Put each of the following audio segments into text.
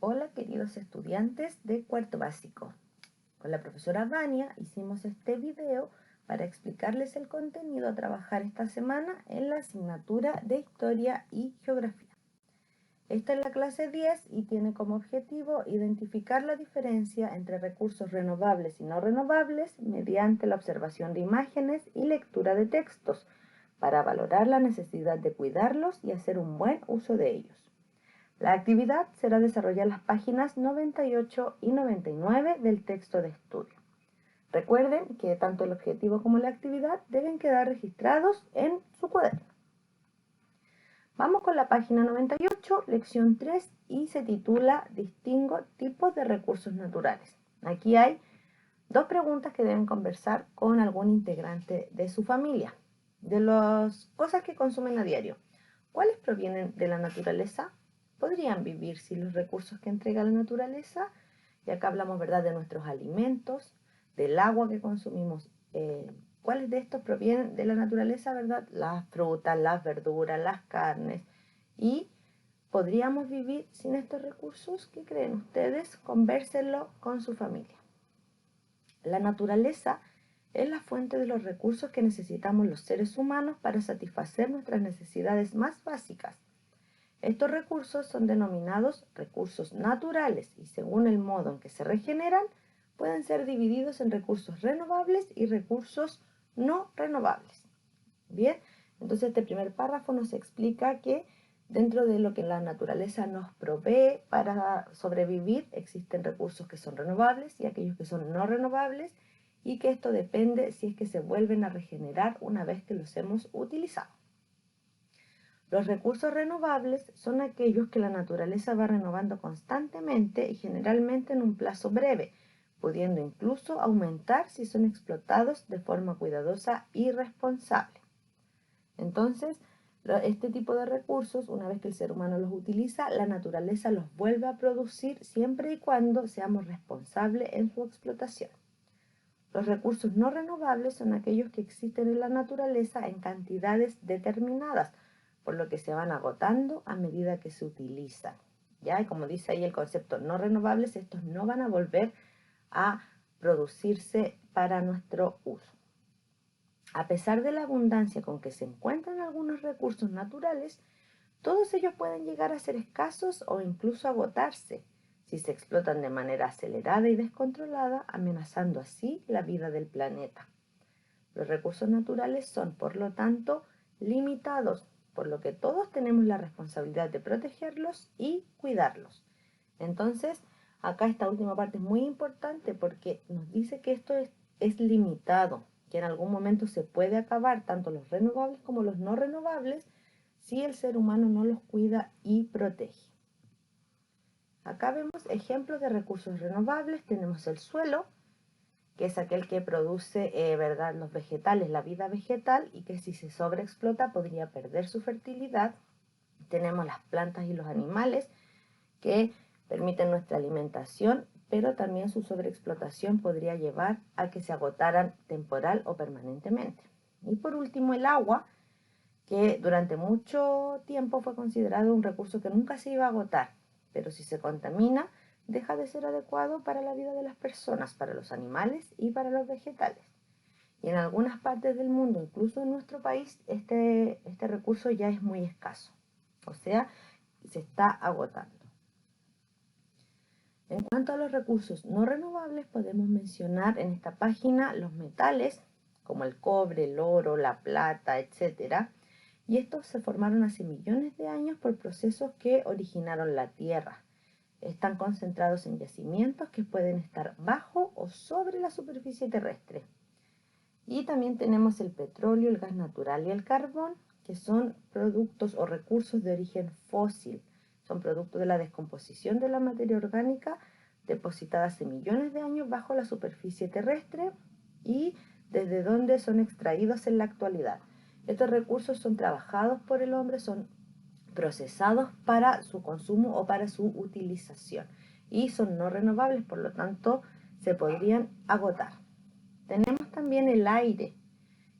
Hola queridos estudiantes de cuarto básico. Con la profesora Vania hicimos este video para explicarles el contenido a trabajar esta semana en la asignatura de Historia y Geografía. Esta es la clase 10 y tiene como objetivo identificar la diferencia entre recursos renovables y no renovables mediante la observación de imágenes y lectura de textos para valorar la necesidad de cuidarlos y hacer un buen uso de ellos. La actividad será desarrollar las páginas 98 y 99 del texto de estudio. Recuerden que tanto el objetivo como la actividad deben quedar registrados en su cuaderno. Vamos con la página 98, lección 3, y se titula Distingo tipos de recursos naturales. Aquí hay dos preguntas que deben conversar con algún integrante de su familia. De las cosas que consumen a diario, ¿cuáles provienen de la naturaleza? ¿Podrían vivir sin los recursos que entrega la naturaleza? Y acá hablamos, ¿verdad?, de nuestros alimentos, del agua que consumimos. ¿Cuáles de estos provienen de la naturaleza, verdad? Las frutas, las verduras, las carnes. ¿Y podríamos vivir sin estos recursos? ¿Qué creen ustedes? Convérsenlo con su familia. La naturaleza es la fuente de los recursos que necesitamos los seres humanos para satisfacer nuestras necesidades más básicas. Estos recursos son denominados recursos naturales y según el modo en que se regeneran, pueden ser divididos en recursos renovables y recursos no renovables. Bien, entonces este primer párrafo nos explica que dentro de lo que la naturaleza nos provee para sobrevivir, existen recursos que son renovables y aquellos que son no renovables, y que esto depende si es que se vuelven a regenerar una vez que los hemos utilizado. Los recursos renovables son aquellos que la naturaleza va renovando constantemente y generalmente en un plazo breve, pudiendo incluso aumentar si son explotados de forma cuidadosa y responsable. Entonces, este tipo de recursos, una vez que el ser humano los utiliza, la naturaleza los vuelve a producir siempre y cuando seamos responsables en su explotación. Los recursos no renovables son aquellos que existen en la naturaleza en cantidades determinadas, por lo que se van agotando a medida que se utilizan. ¿Ya? Y como dice ahí el concepto no renovables, estos no van a volver a producirse para nuestro uso. A pesar de la abundancia con que se encuentran algunos recursos naturales, todos ellos pueden llegar a ser escasos o incluso agotarse si se explotan de manera acelerada y descontrolada, amenazando así la vida del planeta. Los recursos naturales son, por lo tanto, limitados, por lo que todos tenemos la responsabilidad de protegerlos y cuidarlos. Entonces, acá esta última parte es muy importante porque nos dice que esto es limitado, que en algún momento se puede acabar tanto los renovables como los no renovables si el ser humano no los cuida y protege. Acá vemos ejemplos de recursos renovables. Tenemos el suelo, que es aquel que produce ¿verdad?, los vegetales, la vida vegetal, y que si se sobreexplota podría perder su fertilidad. Tenemos las plantas y los animales, que permiten nuestra alimentación, pero también su sobreexplotación podría llevar a que se agotaran temporal o permanentemente. Y por último, el agua, que durante mucho tiempo fue considerado un recurso que nunca se iba a agotar, pero si se contamina, deja de ser adecuado para la vida de las personas, para los animales y para los vegetales. Y en algunas partes del mundo, incluso en nuestro país, este recurso ya es muy escaso, o sea, se está agotando. En cuanto a los recursos no renovables, podemos mencionar en esta página los metales, como el cobre, el oro, la plata, etc. Y estos se formaron hace millones de años por procesos que originaron la Tierra. Están concentrados en yacimientos que pueden estar bajo o sobre la superficie terrestre. Y también tenemos el petróleo, el gas natural y el carbón, que son productos o recursos de origen fósil. Son productos de la descomposición de la materia orgánica depositada hace millones de años bajo la superficie terrestre y desde donde son extraídos en la actualidad. Estos recursos son trabajados por el hombre, son procesados para su consumo o para su utilización y son no renovables, por lo tanto se podrían agotar. Tenemos también el aire,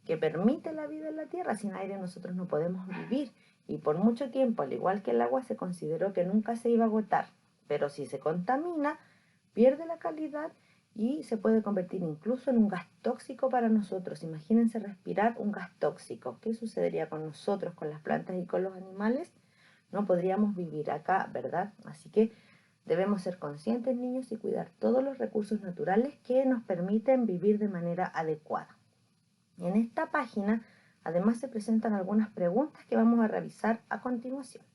que permite la vida en la Tierra. Sin aire nosotros no podemos vivir y por mucho tiempo, al igual que el agua, se consideró que nunca se iba a agotar. pero si se contamina, pierde la calidad y se puede convertir incluso en un gas tóxico para nosotros. Imagínense respirar un gas tóxico. ¿Qué sucedería con nosotros, con las plantas y con los animales? No podríamos vivir acá, ¿verdad? Así que debemos ser conscientes, niños, y cuidar todos los recursos naturales que nos permiten vivir de manera adecuada. En esta página, además, se presentan algunas preguntas que vamos a revisar a continuación.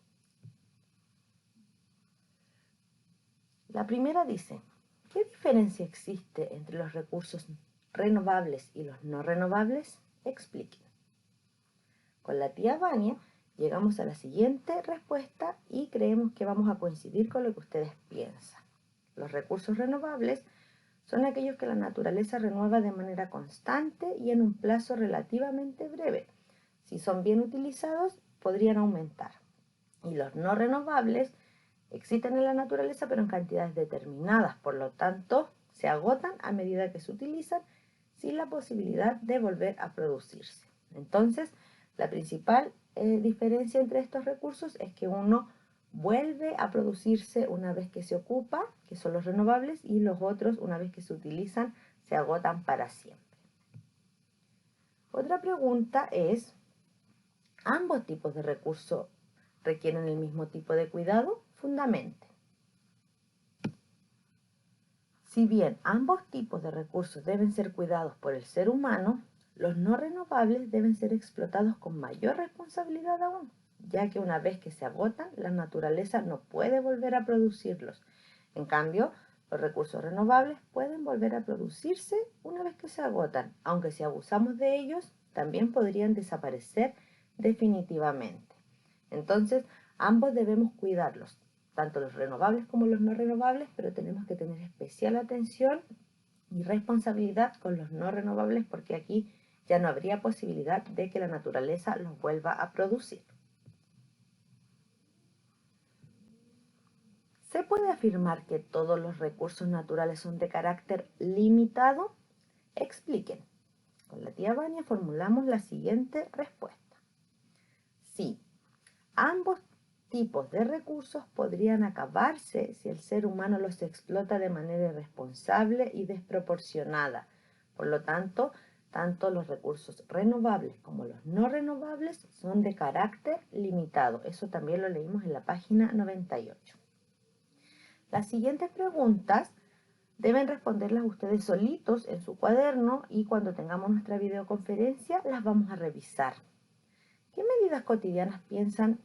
La primera dice: ¿qué diferencia existe entre los recursos renovables y los no renovables? Expliquen. Con la tía Vania llegamos a la siguiente respuesta y creemos que vamos a coincidir con lo que ustedes piensan. Los recursos renovables son aquellos que la naturaleza renueva de manera constante y en un plazo relativamente breve. Si son bien utilizados, podrían aumentar. Y los no renovables existen en la naturaleza, pero en cantidades determinadas. Por lo tanto, se agotan a medida que se utilizan sin la posibilidad de volver a producirse. Entonces, la principal diferencia entre estos recursos es que uno vuelve a producirse una vez que se ocupa, que son los renovables, y los otros, una vez que se utilizan, se agotan para siempre. Otra pregunta es: ¿ambos tipos de recursos requieren el mismo tipo de cuidado? Fundamenten. Si bien ambos tipos de recursos deben ser cuidados por el ser humano, los no renovables deben ser explotados con mayor responsabilidad aún, ya que una vez que se agotan, la naturaleza no puede volver a producirlos. En cambio, los recursos renovables pueden volver a producirse una vez que se agotan, aunque si abusamos de ellos, también podrían desaparecer definitivamente. Entonces, ambos debemos cuidarlos, tanto los renovables como los no renovables, pero tenemos que tener especial atención y responsabilidad con los no renovables, porque aquí ya no habría posibilidad de que la naturaleza los vuelva a producir. ¿Se puede afirmar que todos los recursos naturales son de carácter limitado? Expliquen. Con la tía Vania formulamos la siguiente respuesta. Sí, ambos tipos de recursos podrían acabarse si el ser humano los explota de manera irresponsable y desproporcionada. Por lo tanto, tanto los recursos renovables como los no renovables son de carácter limitado. Eso también lo leímos en la página 98. Las siguientes preguntas deben responderlas ustedes solitos en su cuaderno y cuando tengamos nuestra videoconferencia las vamos a revisar. ¿Qué medidas cotidianas piensan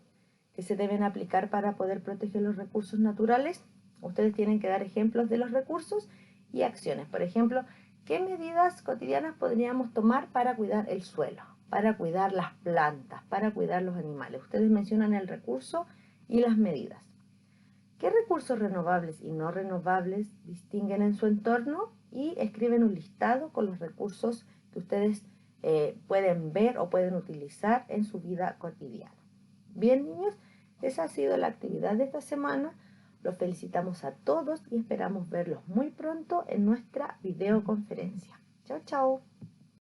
que se deben aplicar para poder proteger los recursos naturales? Ustedes tienen que dar ejemplos de los recursos y acciones. Por ejemplo, ¿qué medidas cotidianas podríamos tomar para cuidar el suelo, para cuidar las plantas, para cuidar los animales? Ustedes mencionan el recurso y las medidas. ¿Qué recursos renovables y no renovables distinguen en su entorno? Y escriben un listado con los recursos que ustedes pueden ver o pueden utilizar en su vida cotidiana. Bien, niños, esa ha sido la actividad de esta semana. Los felicitamos a todos y esperamos verlos muy pronto en nuestra videoconferencia. Chao, chao.